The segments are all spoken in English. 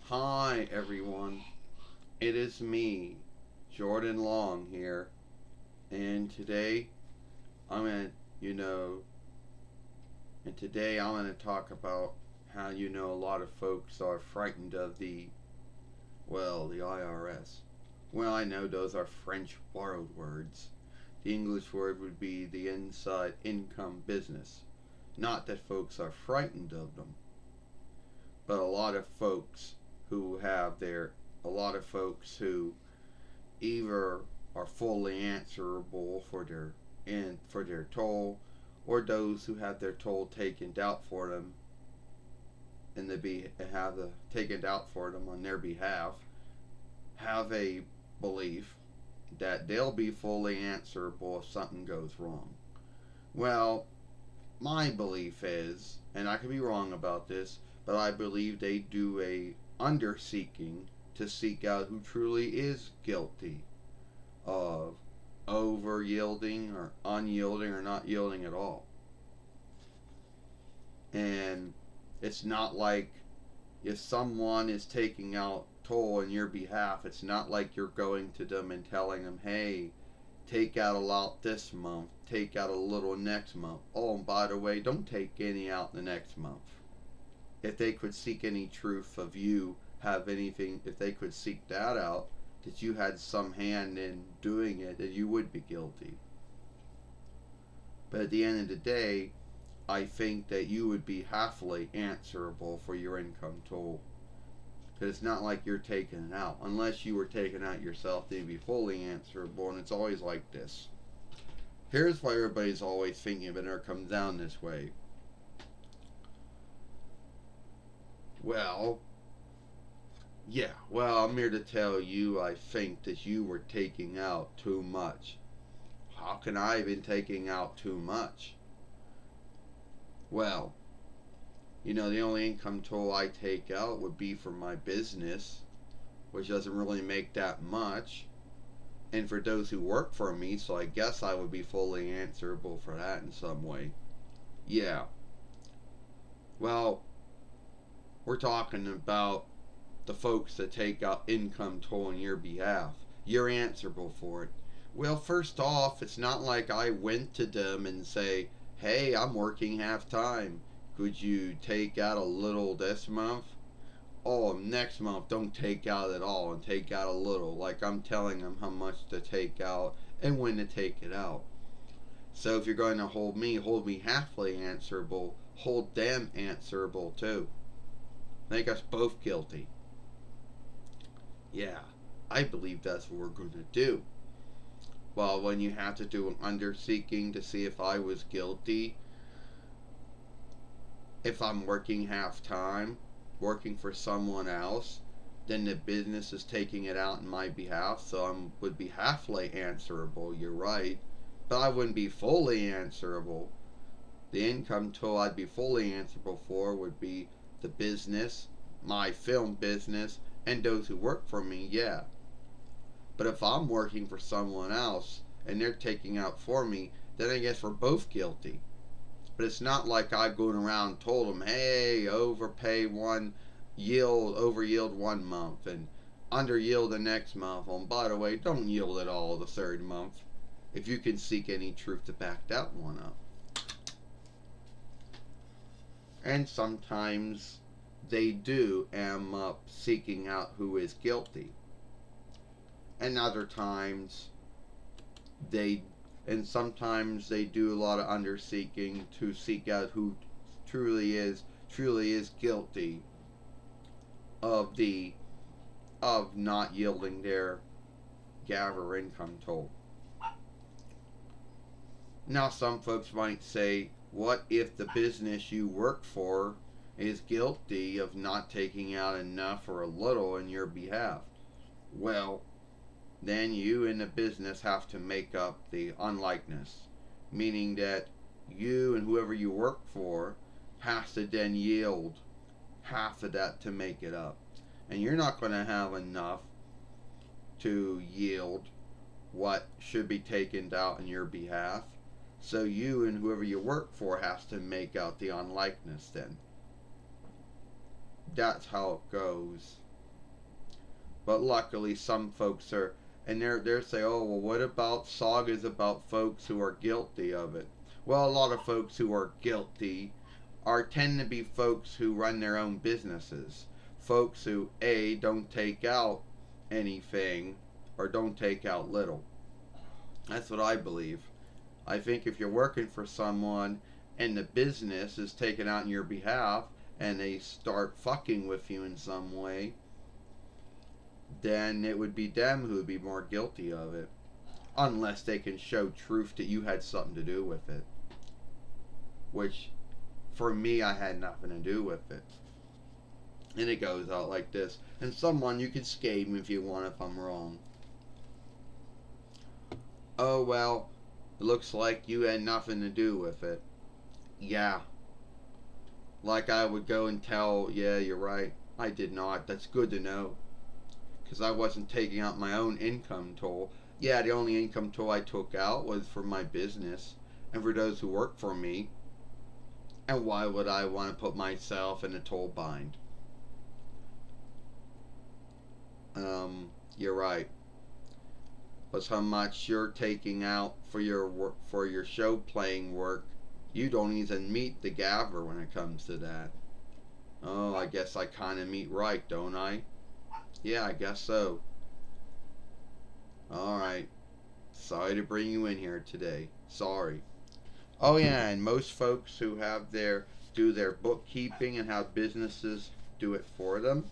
Hi everyone, it is me, Jordan Long here, and I'm gonna, you know, today I'm gonna talk about how a lot of folks are frightened of the IRS. Well, I know those are French borrowed words. The English word would be the inside income business. Not that folks are frightened of them, but a lot of folks who either are fully answerable for their toll, or those who have their toll taken out for them and they be have the taken out for them on their behalf have a belief that they'll be fully answerable if something goes wrong. Well, my belief is, and I could be wrong about this, but I believe they do a under seeking to seek out who truly is guilty of over yielding or unyielding or not yielding at all. And it's not like if someone is taking out toll on your behalf, it's not like you're going to them and telling them, hey, take out a lot this month, take out a little next month. Oh, and by the way, don't take any out the next month. If they could seek any truth of you, if they could seek that out, that you had some hand in doing it, then you would be guilty. But at the end of the day, I think that you would be halfly answerable for your income toll. Because it's not like you're taking it out. Unless you were taking out yourself, then you'd be fully answerable, and it's always like this. Here's why everybody's always thinking of it, or it comes down this way. Well, I'm here to tell you I think that you were taking out too much. How can I have been taking out too much? Well, the only income toll I take out would be for my business, which doesn't really make that much. And for those who work for me, so I guess I would be fully answerable for that in some way. Yeah. Well, we're talking about the folks that take out income toll on your behalf. You're answerable for it. Well, first off, it's not like I went to them and say, hey, I'm working half time. Could you take out a little this month? Oh, next month don't take out at all and take out a little. Like I'm telling them how much to take out and when to take it out. So if you're going to hold me halfly answerable, hold them answerable too. Make us both guilty. Yeah, I believe that's what we're going to do. Well, when you have to do an under seeking to see if I was guilty, if I'm working half time, working for someone else, then the business is taking it out in my behalf, so I would be halfly answerable. You're right, but I wouldn't be fully answerable. The income toll I'd be fully answerable for would be the business, my film business, and those who work for me. Yeah, but if I'm working for someone else and they're taking out for me, then I guess we're both guilty. But it's not like I going around and told them, hey, over yield one month and under yield the next month. And by the way, don't yield at all the third month. If you can seek any truth to back that one up. And sometimes they do end up seeking out who is guilty. And other times they sometimes they do a lot of under seeking to seek out who truly is guilty of the of not yielding their GAV or income toll. Now some folks might say, what if the business you work for is guilty of not taking out enough or a little in your behalf? Well, then you and the business have to make up the unlikeness, meaning that you and whoever you work for has to then yield half of that to make it up. And you're not going to have enough to yield what should be taken out in your behalf. So you and whoever you work for has to make out the unlikeness then. That's how it goes But luckily, some folks are, and they're saying, oh well, what about sagas about folks who are guilty of it? Well, a lot of folks who are guilty are tend to be folks who run their own businesses, folks who don't take out anything or don't take out little. That's what I believe. I think if you're working for someone and the business is taken out in your behalf and they start fucking with you in some way, then it would be them who would be more guilty of it. Unless they can show truth that you had something to do with it. Which, for me, I had nothing to do with it. And it goes out like this. And someone, you can skate me if you want if I'm wrong. Oh, well, it looks like you had nothing to do with it. Yeah. Like I would go and tell, yeah, you're right. I did not. That's good to know. Because I wasn't taking out my own income toll. Yeah, the only income toll I took out was for my business and for those who work for me. And why would I want to put myself in a toll bind? You're right. Plus, how much you're taking out for your work, for your show playing work, you don't even meet the Gavver when it comes to that. Oh, I guess I kind of meet right, don't I? Yeah, I guess so. All right. Sorry to bring you in here today. Sorry. Oh yeah, and most folks who have their do their bookkeeping and have businesses do it for them,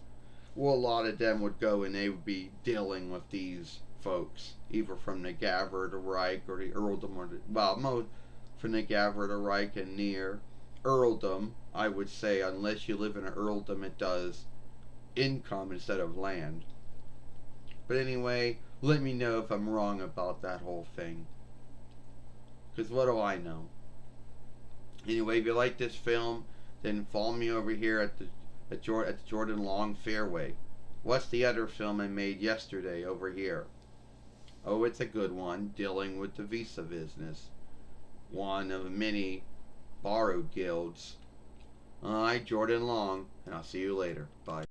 well, a lot of them would go and they would be dealing with these folks, either from the Gavver to Reich or the Earldom, or the, well, most from the Gavver to Reich and near Earldom. I would say, unless you live in an Earldom, it does income instead of land. But anyway, let me know if I'm wrong about that whole thing. Because what do I know? Anyway, if you like this film, then follow me over here at the Jordan Long Fairway. What's the other film I made yesterday over here? Oh, it's a good one, dealing with the visa business. One of many borrowed guilds. Alright, Jordan Long, and I'll see you later. Bye.